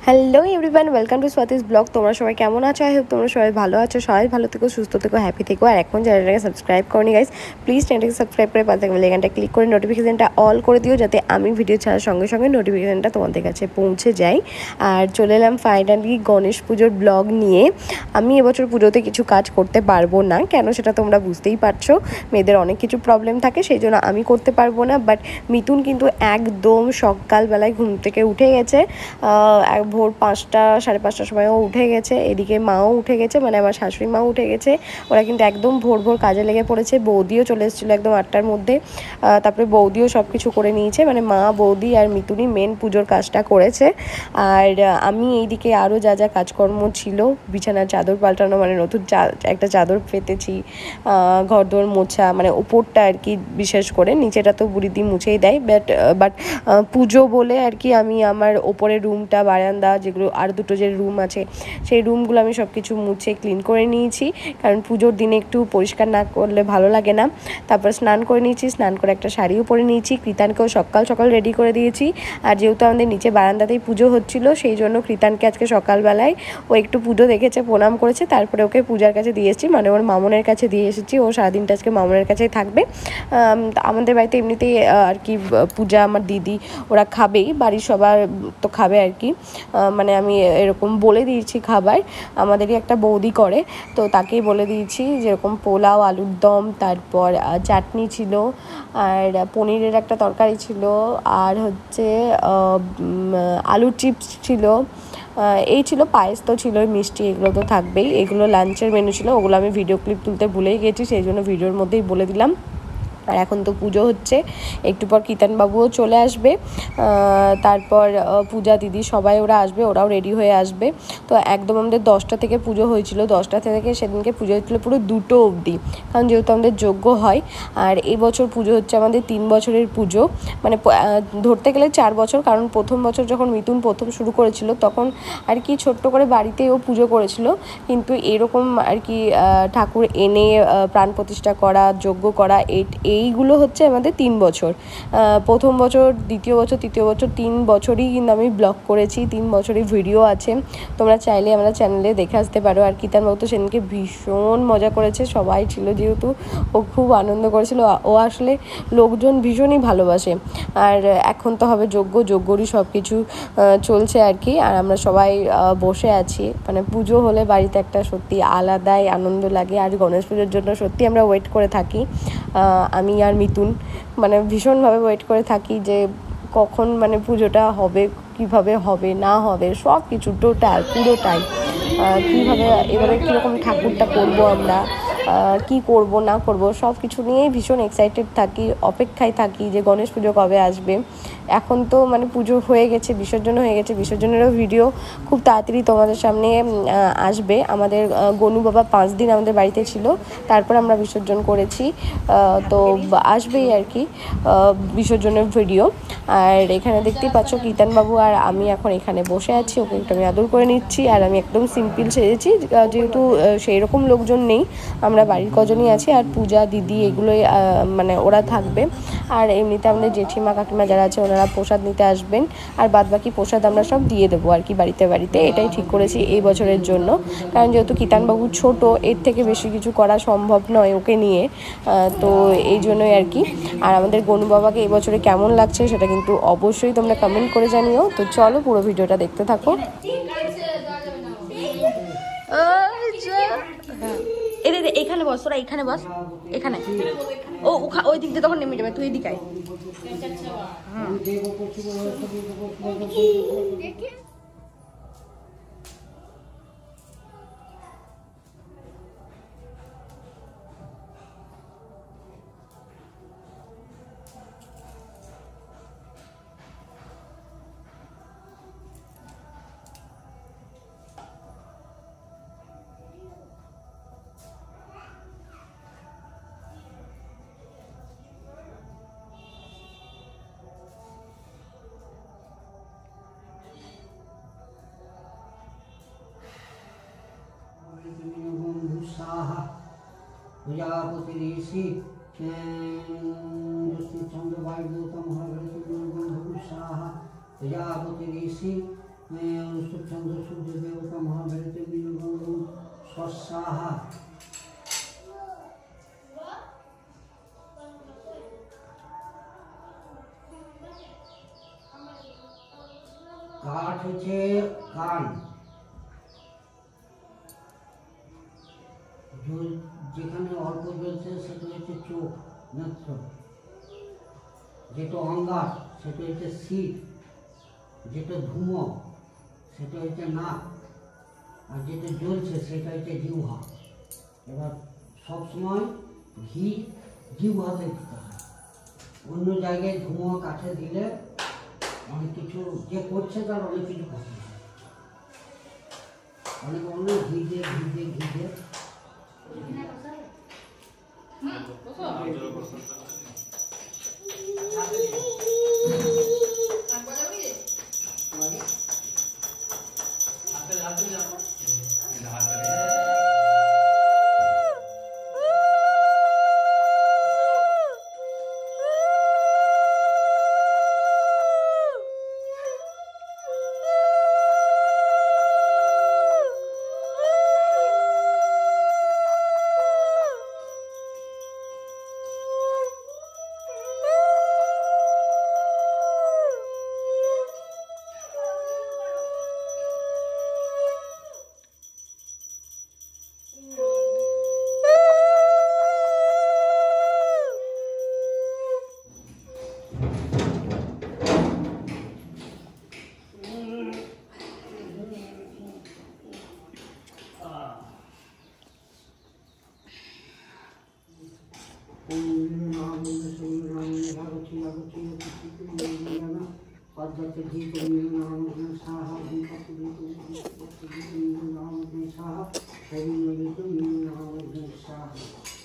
Hello everyone, welcome to Swati's blog. তোমরা সবাই কেমন আছো? আই হোপ তোমরা সবাই ভালো আছো। সবাই ভালো থেকো, সুস্থ থেকো, হ্যাপি থেকো। আর এখন চ্যানেলটাকে সাবস্ক্রাইব করনি গাইস, প্লিজ চ্যানেলটাকে সাবস্ক্রাইব করে পাশে থাকা বেল আইকনটা ক্লিক করে নোটিফিকেশনটা অল করে দিও, যাতে আমি ভিডিও ছাড়ার সঙ্গে সঙ্গে নোটিফিকেশনটা তোমাদের কাছে পৌঁছে যায়। আর চলে এলাম ফাইনালি গণেশ পুজোর ব্লগ নিয়ে। আমি এবছর পুজোতে কিছু কাজ করতে পারবো না, কেন সেটা তোমরা বুঝতেই পারছো। মেয়েদের অনেক কিছু প্রবলেম থাকে, সেই জন্য আমি করতে পারবো না। বাট মিতুন কিন্তু একদম সকালবেলায় ঘুম থেকে উঠে গেছে, ভোর 5টা 5:30টার সময়ও উঠে গেছে। এদিকে মাও উঠে গেছে, মানে আমার শাশুড়ি মাও উঠে গেছে। ওরা কিন্তু একদম ভোর ভোর কাজে লেগে পড়েছে। বৌদিও চলে এসেছিলো একদম 8টার মধ্যে। তারপরে বৌদিও সব কিছু করে নিয়েছে, মানে মা, বৌদি আর মিতুনই মেন পুজোর কাজটা করেছে। আর আমি এইদিকে আরও যা যা কাজকর্ম ছিল, বিছানার চাদর পাল্টানো, মানে নতুন একটা চাদর পেতেছি, ঘরদোর মোছা, মানে ওপরটা আর কি, বিশেষ করে নিচেটা তো বুড়িদি মুছেই দেয়। বাট পুজো বলে আর কি আমি আমার ওপরের রুমটা, বারান্দা, যেগুলো আর দুটো যে রুম আছে সেই রুমগুলো আমি সব কিছু মুছে ক্লিন করে নিয়েছি, কারণ পুজোর দিনে একটু পরিষ্কার না করলে ভালো লাগে না। তারপর স্নান করে নিয়েছি, স্নান করে একটা শাড়িও পরে নিয়েছি। কৃতানকেও সকাল সকাল রেডি করে দিয়েছি। আর যেহেতু আমাদের নিচে বারান্দাতেই পুজো হচ্ছিল, সেই জন্য কৃতানকে আজকে সকালবেলায় ও একটু পুজো দেখেছে, প্রণাম করেছে, তারপরে ওকে পূজার কাছে দিয়ে এসেছি, মানে ওর মামনের কাছে দিয়ে এসেছি। ও সারাদিনটা আজকে মামনের কাছেই থাকবে। আমাদের বাড়িতে এমনিতেই আর কি পূজা আমার দিদি ওরা খাবেই, বাড়ির সবার তো খাবে আর কি। মানে আমি এরকম বলে দিয়েছি খাবার, আমাদেরই একটা বৌদি করে, তো তাকেই বলে দিয়েছি, যেরকম পোলাও, আলুর দম, তারপর চাটনি ছিল, আর পনিরের একটা তরকারি ছিল, আর হচ্ছে আলুর চিপস ছিল, এই ছিল, পায়েস তো ছিল, মিষ্টি, এগুলো তো থাকবেই। এগুলো লাঞ্চের মেনু ছিল, ওগুলো আমি ভিডিও ক্লিপ তুলতে ভুলেই গেছি, সেই জন্য ভিডিওর মধ্যেই বলে দিলাম। আর এখন তো পুজো হচ্ছে, একটু পর কীর্তনবাবুও চলে আসবে, তারপর পূজা দিদি সবাই ওরা আসবে, ওরাও রেডি হয়ে আসবে। তো একদম আমাদের 10টা থেকে পুজো হয়েছিল, 10টা থেকে সেদিনকে পুজো হয়েছিল পুরো 2টো অবধি, কারণ যেহেতু আমাদের যজ্ঞ হয়। আর এবছর পুজো হচ্ছে আমাদের 3 বছরের পুজো, মানে ধরতে গেলে 4 বছর, কারণ প্রথম বছর যখন মিতুন প্রথম শুরু করেছিল তখন আর কি ছোট্ট করে বাড়িতেও পুজো করেছিল, কিন্তু এরকম আর কি ঠাকুর এনে প্রাণ প্রতিষ্ঠা করা, যজ্ঞ করা, এইগুলো হচ্ছে আমাদের 3 বছর। প্রথম বছর, দ্বিতীয় বছর, তৃতীয় বছর, 3 বছরই কিন্তু আমি ব্লগ করেছি, 3 বছরই ভিডিও আছে, তোমরা চাইলে আমরা চ্যানেলে দেখে আসতে পারো। আর কীর্তনবাবু তো সেদিনকে ভীষণ মজা করেছে, সবাই ছিল যেহেতু, ও খুব আনন্দ করেছিল। ও আসলে লোকজন ভীষণই ভালোবাসে। আর এখন তো হবে যজ্ঞরই সব কিছু চলছে আর কি। আর আমরা সবাই বসে আছি, মানে পুজো হলে বাড়িতে একটা সত্যি আলাদাই আনন্দ লাগে। আর গণেশ পুজোর জন্য সত্যি আমরা ওয়েট করে থাকি, আমি আর মিতুন, মানে ভীষণভাবে ওয়েট করে থাকি যে কখন মানে পুজোটা হবে, কিভাবে হবে না হবে, সব কিছু পুরোটাই কীভাবে এবারে কীরকম ঠাকুরটা করব আমরা, কি করব না করব, সব কিছু নিয়েই ভীষণ এক্সাইটেড থাকি, অপেক্ষায় থাকি যে গণেশ পুজো কবে আসবে। এখন তো মানে পুজো হয়ে গেছে, বিসর্জন হয়ে গেছে, বিসর্জনেরও ভিডিও খুব তাড়াতাড়ি তোমাদের সামনে আসবে। আমাদের গনু বাবা 5 দিন আমাদের বাড়িতে ছিল, তারপর আমরা বিসর্জন করেছি, তো আসবেই আর কি বিসর্জনের ভিডিও। আর এখানে দেখতেই পাচ্ছ কীর্তনবাবু আর আমি এখন এখানে বসে আছি, ওকে একটু আমি আদর করে নিচ্ছি। আর আমি একদম সিম্পল সেজেছি, যেহেতু সেই রকম লোকজন নেই, আমরা বাড়ির কজনই আছি। আর পূজা দিদি এগুলোই মানে ওরা থাকবে। আর এমনিতে আমাদের জেঠিমা কাকিমা যারা আছে ওনারা প্রসাদ নিতে আসবেন, আর বাদবাকি প্রসাদ আমরা সব দিয়ে দেবো আর কি বাড়িতে বাড়িতে। এটাই ঠিক করেছি এই বছরের জন্য, কারণ যেহেতু কীর্তনবাবু ছোট, এর থেকে বেশি কিছু করা সম্ভব নয় ওকে নিয়ে, তো এই জন্যই আর কি। আর আমাদের গনু বাবাকে এই বছরে কেমন লাগছে সেটা কিন্তু অবশ্যই তোমরা কমেন্ট করে জানিও। তো চলো পুরো ভিডিওটা দেখতে থাকো। এখানে বস, তোরা এখানে বস, এখানে ওই দিক দিয়ে তখন নেমে যাবে, তুই এদিকে আয়। प्रजापति ऋषि चंद्र वायुदेवता महागणपति स्वाहा प्रजापति ऋषि चंद्र सूर्य देवता महागणपति स्वाहा। काठ হচ্ছে কান, যেখানে অল্প জ্বলছে সেটা হচ্ছে চোখ নেত্র, যেটা অঙ্গার সেটা হচ্ছে শীত, যেটা ধুমো সেটা হচ্ছে নাক, আর যেটা জ্বলছে সেটা হচ্ছে জিহ্বা। এবার সবসময় ঘি জিহ্বাতে দিতে হয়, অন্য জায়গায় ধুমো কাঠে দিলে অনেক কিছু যে করছে তার অনেক কিছু ক্ষতি হয়। অনেক ঘি দিয়ে स्वाहा।